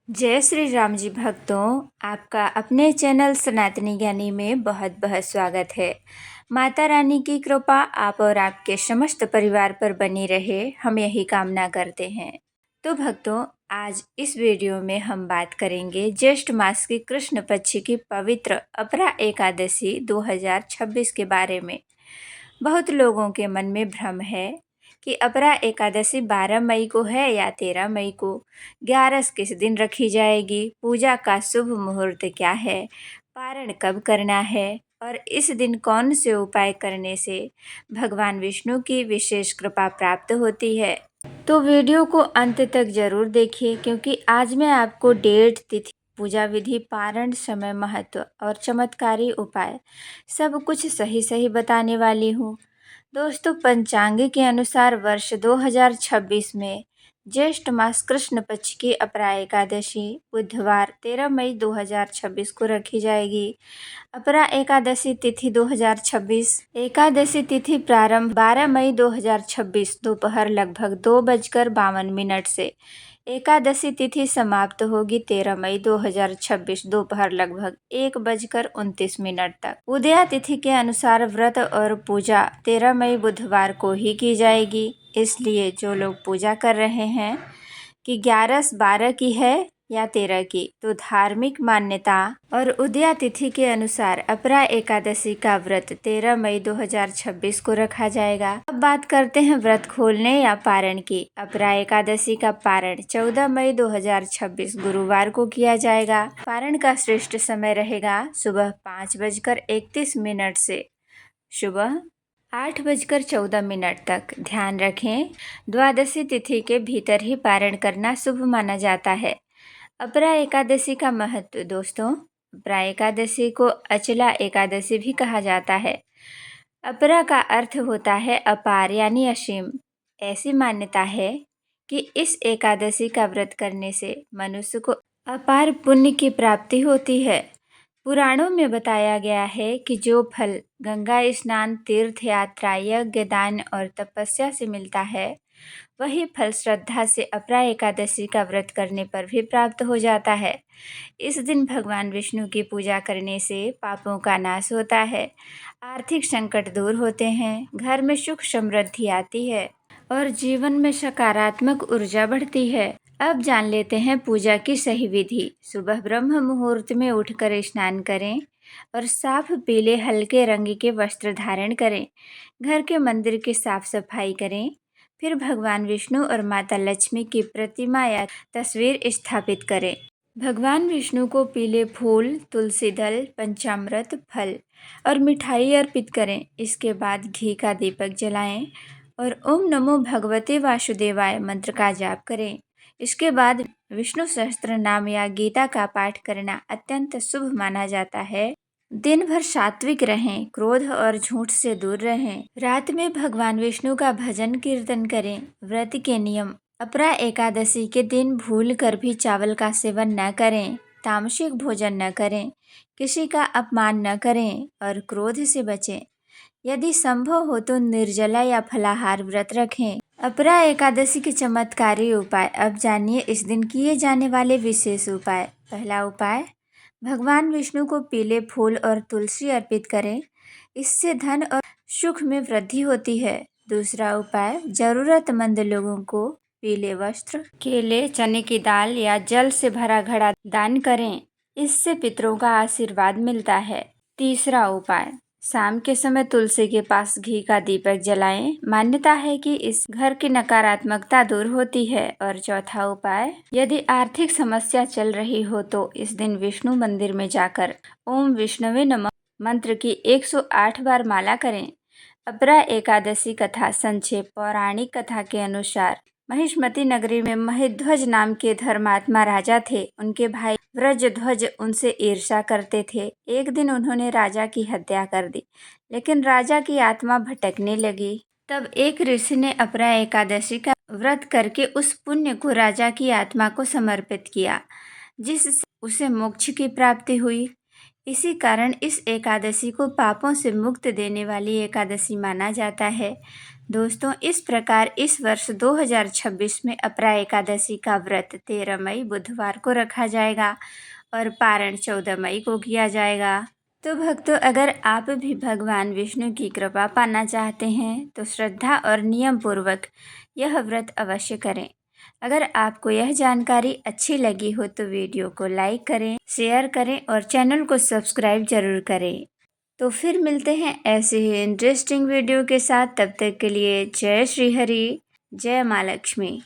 जय श्री राम जी भक्तों, आपका अपने चैनल सनातनी ज्ञानी में बहुत बहुत स्वागत है। माता रानी की कृपा आप और आपके समस्त परिवार पर बनी रहे, हम यही कामना करते हैं। तो भक्तों, आज इस वीडियो में हम बात करेंगे ज्येष्ठ मास की कृष्ण पक्ष की पवित्र अपरा एकादशी 2026 के बारे में। बहुत लोगों के मन में भ्रम है कि अपरा एकादशी 12 मई को है या 13 मई को। 11 किस दिन रखी जाएगी, पूजा का शुभ मुहूर्त क्या है, पारण कब करना है और इस दिन कौन से उपाय करने से भगवान विष्णु की विशेष कृपा प्राप्त होती है। तो वीडियो को अंत तक जरूर देखिए, क्योंकि आज मैं आपको डेट, तिथि, पूजा विधि, पारण, समय, महत्व और चमत्कारी उपाय सब कुछ सही सही बताने वाली हूँ। दोस्तों, पंचांग के अनुसार वर्ष 2026 में ज्येष्ठ मास कृष्ण पक्ष की अपरा एकादशी बुधवार 13 मई 2026 को रखी जाएगी। अपरा एकादशी तिथि 2026। एकादशी तिथि प्रारंभ 12 मई 2026 दोपहर लगभग 2:52 से। एकादशी तिथि समाप्त होगी 13 मई 2026 दोपहर लगभग 1:29 तक। उदया तिथि के अनुसार व्रत और पूजा 13 मई बुधवार को ही की जाएगी। इसलिए जो लोग पूजा कर रहे हैं कि 11-12 की है या 13 की, तो धार्मिक मान्यता और उदया तिथि के अनुसार अपरा एकादशी का व्रत 13 मई 2026 को रखा जाएगा। अब बात करते हैं व्रत खोलने या पारण की। अपरा एकादशी का पारण 14 मई 2026 गुरुवार को किया जाएगा। पारण का श्रेष्ठ समय रहेगा सुबह 5:31 से सुबह 8:14 तक। ध्यान रखें, द्वादशी तिथि के भीतर ही पारण करना शुभ माना जाता है। अपरा एकादशी का महत्व। दोस्तों, अपरा एकादशी को अचला एकादशी भी कहा जाता है। अपरा का अर्थ होता है अपार यानी असीम। ऐसी मान्यता है कि इस एकादशी का व्रत करने से मनुष्य को अपार पुण्य की प्राप्ति होती है। पुराणों में बताया गया है कि जो फल गंगा स्नान, तीर्थ यात्रा, यज्ञ, दान और तपस्या से मिलता है, वही फल श्रद्धा से अपरा एकादशी का व्रत करने पर भी प्राप्त हो जाता है। इस दिन भगवान विष्णु की पूजा करने से पापों का नाश होता है, आर्थिक संकट दूर होते हैं, घर में सुख समृद्धि आती है और जीवन में सकारात्मक ऊर्जा बढ़ती है। अब जान लेते हैं पूजा की सही विधि। सुबह ब्रह्म मुहूर्त में उठकर स्नान करें और साफ पीले हल्के रंग के वस्त्र धारण करें। घर के मंदिर की साफ सफाई करें। फिर भगवान विष्णु और माता लक्ष्मी की प्रतिमा या तस्वीर स्थापित करें। भगवान विष्णु को पीले फूल, तुलसी दल, पंचामृत, फल और मिठाई अर्पित करें। इसके बाद घी का दीपक जलाएं और ओम नमो भगवते वासुदेवाय मंत्र का जाप करें। इसके बाद विष्णु सहस्त्र नाम या गीता का पाठ करना अत्यंत शुभ माना जाता है। दिन भर सात्विक रहें, क्रोध और झूठ से दूर रहें। रात में भगवान विष्णु का भजन कीर्तन करें। व्रत के नियम। अपरा एकादशी के दिन भूल कर भी चावल का सेवन न करें, तामसिक भोजन न करें, किसी का अपमान न करें और क्रोध से बचें। यदि संभव हो तो निर्जला या फलाहार व्रत रखें। अपरा एकादशी के चमत्कारी उपाय। अब जानिए इस दिन किए जाने वाले विशेष उपाय। पहला उपाय, भगवान विष्णु को पीले फूल और तुलसी अर्पित करें। इससे धन और सुख में वृद्धि होती है। दूसरा उपाय, जरूरतमंद लोगों को पीले वस्त्र, केले, चने की दाल या जल से भरा घड़ा दान करें। इससे पितरों का आशीर्वाद मिलता है। तीसरा उपाय, शाम के समय तुलसी के पास घी का दीपक जलाएं। मान्यता है कि इस घर की नकारात्मकता दूर होती है। और चौथा उपाय, यदि आर्थिक समस्या चल रही हो तो इस दिन विष्णु मंदिर में जाकर ओम विष्णवे नमः मंत्र की 108 बार माला करें। अपरा एकादशी कथा संक्षेप। पौराणिक कथा के अनुसार महिष्मती नगरी में महेध्वज नाम के धर्मात्मा राजा थे। उनके भाई व्रजध्वज उनसे ईर्ष्या करते थे। एक दिन उन्होंने राजा की हत्या कर दी, लेकिन राजा की आत्मा भटकने लगी। तब एक ऋषि ने अपरा एकादशी का व्रत करके उस पुण्य को राजा की आत्मा को समर्पित किया, जिससे उसे मोक्ष की प्राप्ति हुई। इसी कारण इस एकादशी को पापों से मुक्त देने वाली एकादशी माना जाता है। दोस्तों, इस प्रकार इस वर्ष 2026 में अपरा एकादशी का व्रत 13 मई बुधवार को रखा जाएगा और पारण 14 मई को किया जाएगा। तो भक्तों, अगर आप भी भगवान विष्णु की कृपा पाना चाहते हैं तो श्रद्धा और नियम पूर्वक यह व्रत अवश्य करें। अगर आपको यह जानकारी अच्छी लगी हो तो वीडियो को लाइक करें, शेयर करें और चैनल को सब्सक्राइब जरूर करें। तो फिर मिलते हैं ऐसे ही इंटरेस्टिंग वीडियो के साथ। तब तक के लिए जय श्री हरि, जय माँ लक्ष्मी।